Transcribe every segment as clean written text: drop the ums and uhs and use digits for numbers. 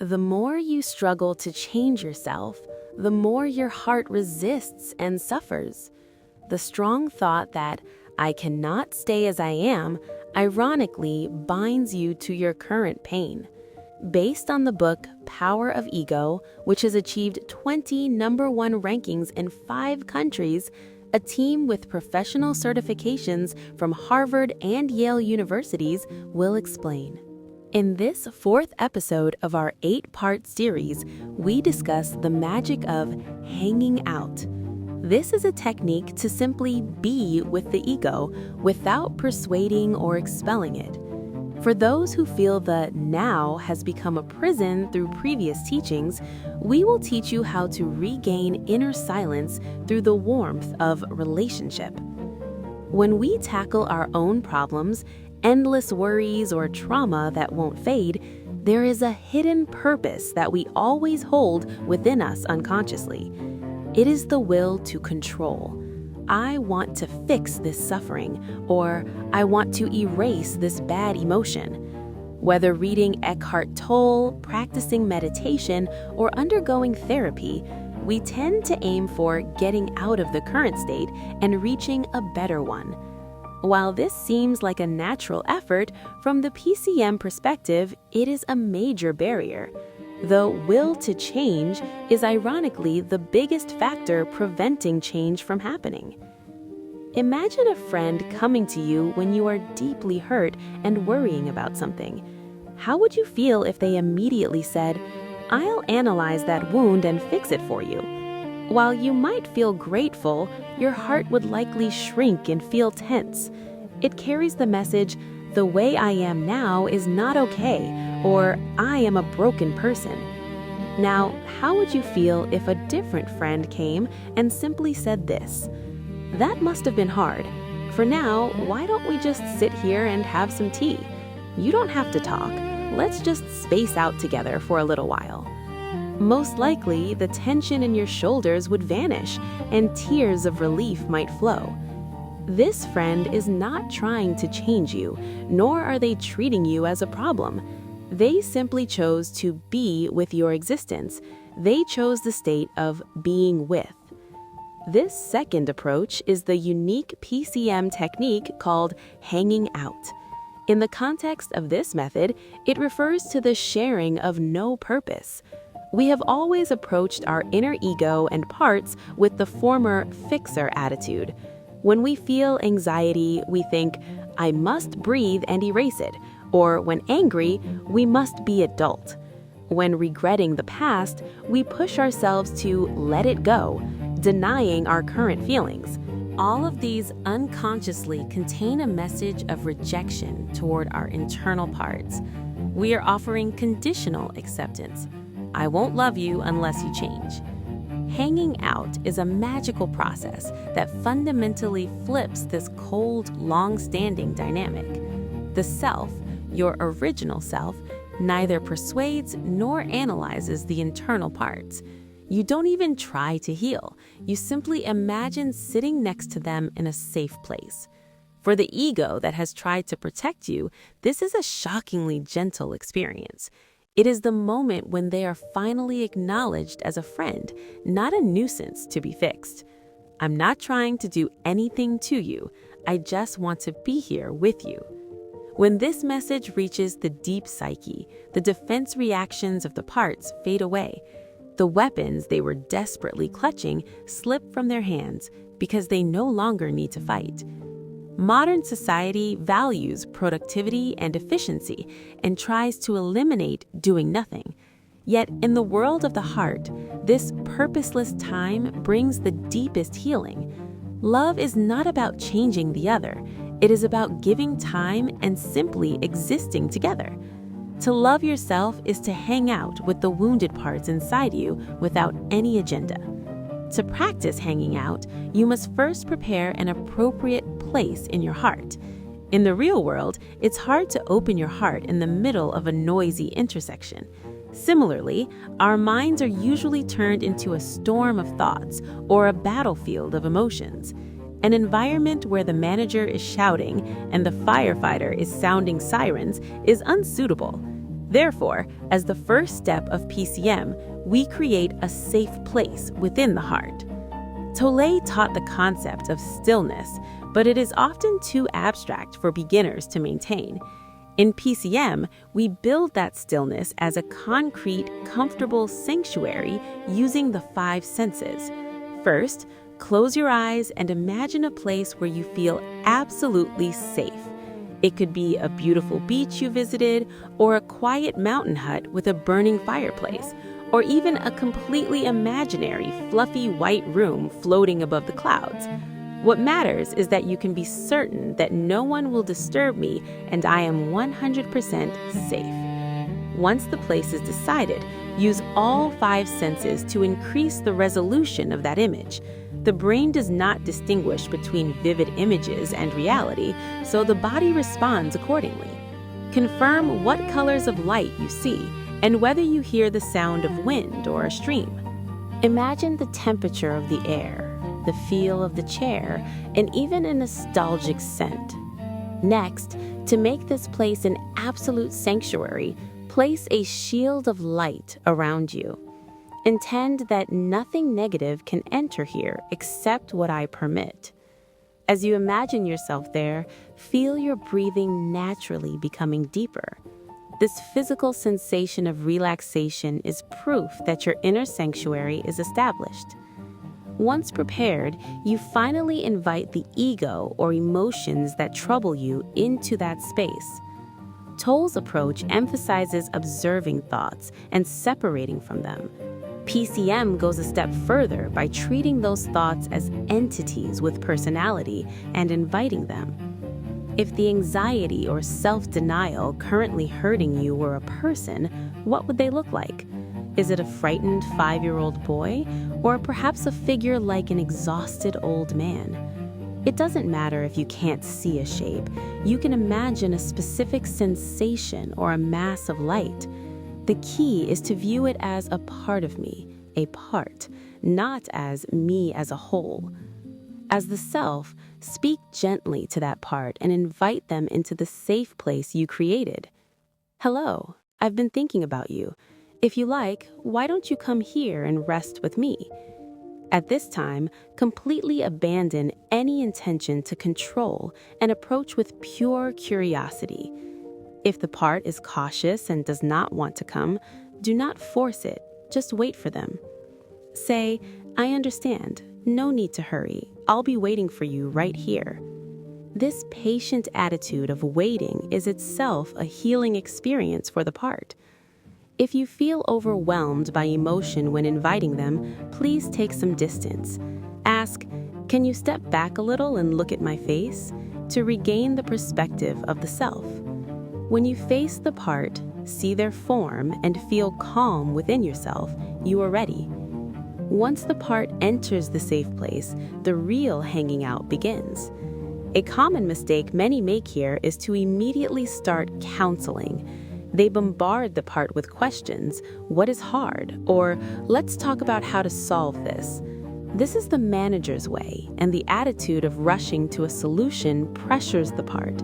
The more you struggle to change yourself, the more your heart resists and suffers. The strong thought that I cannot stay as I am, ironically, binds you to your current pain. Based on the book Power of Ego, which has achieved 20 #1 rankings in 5 countries, a team with professional certifications from Harvard and Yale universities will explain. In this 4th episode of our 8-part series, we discuss the magic of hanging out. This is a technique to simply be with the ego without persuading or expelling it. For those who feel the now has become a prison through previous teachings, we will teach you how to regain inner silence through the warmth of relationship. When we tackle our own problems, endless worries, or trauma that won't fade, there is a hidden purpose that we always hold within us unconsciously. It is the will to control. I want to fix this suffering, or I want to erase this bad emotion. Whether reading Eckhart Tolle, practicing meditation, or undergoing therapy, we tend to aim for getting out of the current state and reaching a better one. While this seems like a natural effort, from the PCM perspective, it is a major barrier. The will to change is ironically the biggest factor preventing change from happening. Imagine a friend coming to you when you are deeply hurt and worrying about something. How would you feel if they immediately said, "I'll analyze that wound and fix it for you"? While you might feel grateful, your heart would likely shrink and feel tense. It carries the message, "The way I am now is not okay," or "I am a broken person." Now, how would you feel if a different friend came and simply said this? "That must have been hard. For now, why don't we just sit here and have some tea? You don't have to talk. Let's just space out together for a little while." Most likely, the tension in your shoulders would vanish and tears of relief might flow. This friend is not trying to change you, nor are they treating you as a problem. They simply chose to be with your existence. They chose the state of being with. This second approach is the unique PCM technique called hanging out. In the context of this method, it refers to the sharing of no purpose. We have always approached our inner ego and parts with the former fixer attitude. When we feel anxiety, we think, "I must breathe and erase it," or when angry, "we must be adult." When regretting the past, we push ourselves to let it go, denying our current feelings. All of these unconsciously contain a message of rejection toward our internal parts. We are offering conditional acceptance. I won't love you unless you change. Hanging out is a magical process that fundamentally flips this cold, long-standing dynamic. The self, your original self, neither persuades nor analyzes the internal parts. You don't even try to heal. You simply imagine sitting next to them in a safe place. For the ego that has tried to protect you, this is a shockingly gentle experience. It is the moment when they are finally acknowledged as a friend, not a nuisance to be fixed. I'm not trying to do anything to you. I just want to be here with you. When this message reaches the deep psyche, the defense reactions of the parts fade away. The weapons they were desperately clutching slip from their hands because they no longer need to fight. Modern society values productivity and efficiency and tries to eliminate doing nothing. Yet in the world of the heart, this purposeless time brings the deepest healing. Love is not about changing the other. It is about giving time and simply existing together. To love yourself is to hang out with the wounded parts inside you without any agenda. To practice hanging out, you must first prepare an appropriate place in your heart. In the real world, it's hard to open your heart in the middle of a noisy intersection. Similarly, our minds are usually turned into a storm of thoughts or a battlefield of emotions. An environment where the manager is shouting and the firefighter is sounding sirens is unsuitable. Therefore, as the first step of PCM, we create a safe place within the heart. Tolle taught the concept of stillness, but it is often too abstract for beginners to maintain. In PCM, we build that stillness as a concrete, comfortable sanctuary using the 5 senses. First, close your eyes and imagine a place where you feel absolutely safe. It could be a beautiful beach you visited, or a quiet mountain hut with a burning fireplace, or even a completely imaginary, fluffy white room floating above the clouds. What matters is that you can be certain that no one will disturb me and I am 100% safe. Once the place is decided, use all 5 senses to increase the resolution of that image. The brain does not distinguish between vivid images and reality, so the body responds accordingly. Confirm what colors of light you see and whether you hear the sound of wind or a stream. Imagine the temperature of the air, the feel of the chair, and even a nostalgic scent. Next, to make this place an absolute sanctuary, place a shield of light around you. Intend that nothing negative can enter here except what I permit. As you imagine yourself there, feel your breathing naturally becoming deeper. This physical sensation of relaxation is proof that your inner sanctuary is established. Once prepared, you finally invite the ego or emotions that trouble you into that space. Tolle's approach emphasizes observing thoughts and separating from them. PCM goes a step further by treating those thoughts as entities with personality and inviting them. If the anxiety or self-denial currently hurting you were a person, what would they look like? Is it a frightened 5-year-old boy, or perhaps a figure like an exhausted old man? It doesn't matter if you can't see a shape. You can imagine a specific sensation or a mass of light. The key is to view it as a part of me, a part, not as me as a whole. As the self, speak gently to that part and invite them into the safe place you created. Hello, I've been thinking about you. If you like, why don't you come here and rest with me? At this time, completely abandon any intention to control and approach with pure curiosity. If the part is cautious and does not want to come, do not force it, just wait for them. Say, I understand, no need to hurry, I'll be waiting for you right here. This patient attitude of waiting is itself a healing experience for the part. If you feel overwhelmed by emotion when inviting them, please take some distance. Ask, can you step back a little and look at my face? To regain the perspective of the self. When you face the part, see their form, and feel calm within yourself, you are ready. Once the part enters the safe place, the real hanging out begins. A common mistake many make here is to immediately start counseling. They bombard the part with questions, what is hard? Or let's talk about how to solve this. This is the manager's way, and the attitude of rushing to a solution pressures the part.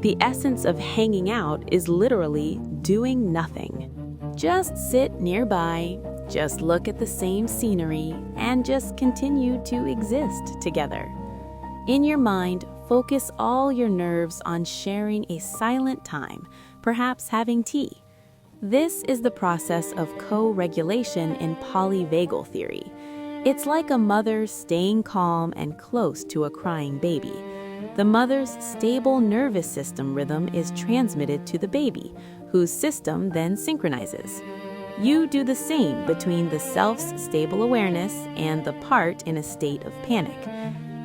The essence of hanging out is literally doing nothing. Just sit nearby, just look at the same scenery, and just continue to exist together. In your mind, focus all your nerves on sharing a silent time, perhaps having tea. This is the process of co-regulation in polyvagal theory. It's like a mother staying calm and close to a crying baby. The mother's stable nervous system rhythm is transmitted to the baby, whose system then synchronizes. You do the same between the self's stable awareness and the part in a state of panic.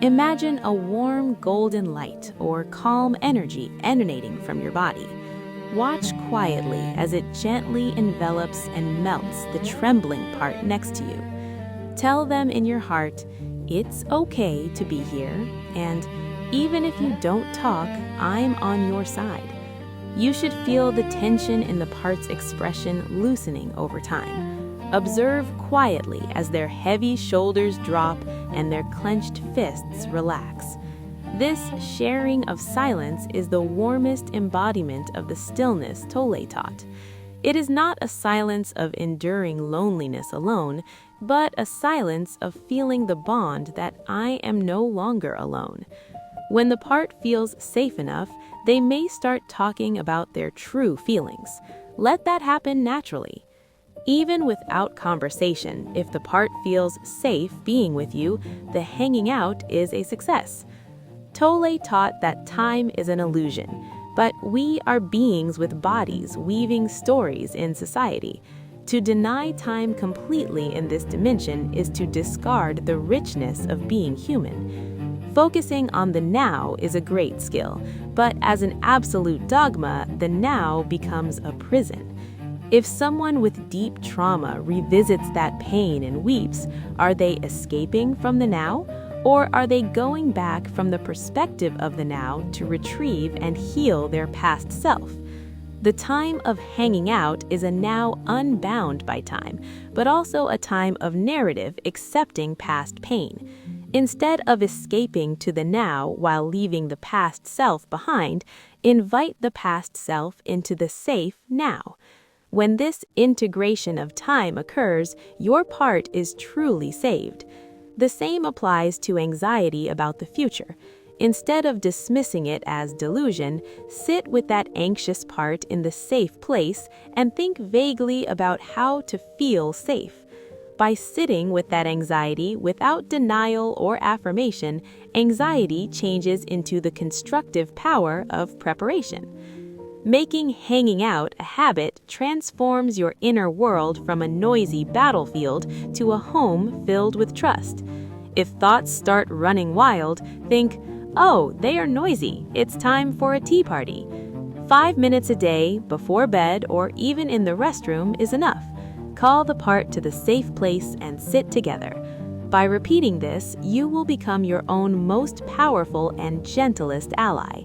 Imagine a warm golden light or calm energy emanating from your body. Watch quietly as it gently envelops and melts the trembling part next to you. Tell them in your heart, it's okay to be here, and even if you don't talk, I'm on your side. You should feel the tension in the part's expression loosening over time. Observe quietly as their heavy shoulders drop and their clenched fists relax. This sharing of silence is the warmest embodiment of the stillness Tolle taught. It is not a silence of enduring loneliness alone, but a silence of feeling the bond that I am no longer alone. When the part feels safe enough, they may start talking about their true feelings. Let that happen naturally. Even without conversation, if the part feels safe being with you, the hanging out is a success. Tolle taught that time is an illusion, but we are beings with bodies weaving stories in society. To deny time completely in this dimension is to discard the richness of being human. Focusing on the now is a great skill, but as an absolute dogma, the now becomes a prison. If someone with deep trauma revisits that pain and weeps, are they escaping from the now? Or are they going back from the perspective of the now to retrieve and heal their past self? The time of hanging out is a now unbound by time, but also a time of narrative accepting past pain. Instead of escaping to the now while leaving the past self behind, invite the past self into the safe now. When this integration of time occurs, your part is truly saved. The same applies to anxiety about the future. Instead of dismissing it as delusion, sit with that anxious part in the safe place and think vaguely about how to feel safe. By sitting with that anxiety without denial or affirmation, anxiety changes into the constructive power of preparation. Making hanging out a habit transforms your inner world from a noisy battlefield to a home filled with trust. If thoughts start running wild, think, "Oh, they are noisy. It's time for a tea party." 5 minutes a day, before bed, or even in the restroom is enough. Call the part to the safe place and sit together. By repeating this, you will become your own most powerful and gentlest ally.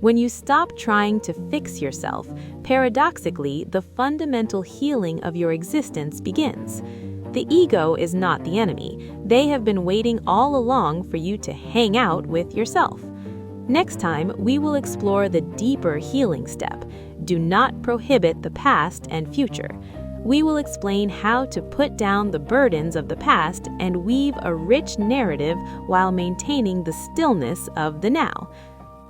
When you stop trying to fix yourself, paradoxically, the fundamental healing of your existence begins. The ego is not the enemy. They have been waiting all along for you to hang out with yourself. Next time, we will explore the deeper healing step. Do not prohibit the past and future. We will explain how to put down the burdens of the past and weave a rich narrative while maintaining the stillness of the now.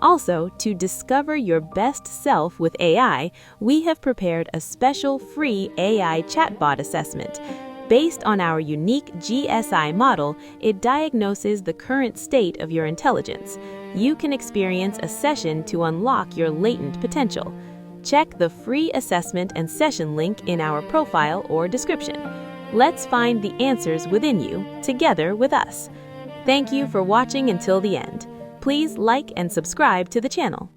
Also, to discover your best self with AI, we have prepared a special free AI chatbot assessment. Based on our unique GSI model, it diagnoses the current state of your intelligence. You can experience a session to unlock your latent potential. Check the free assessment and session link in our profile or description. Let's find the answers within you, together with us. Thank you for watching until the end. Please like and subscribe to the channel.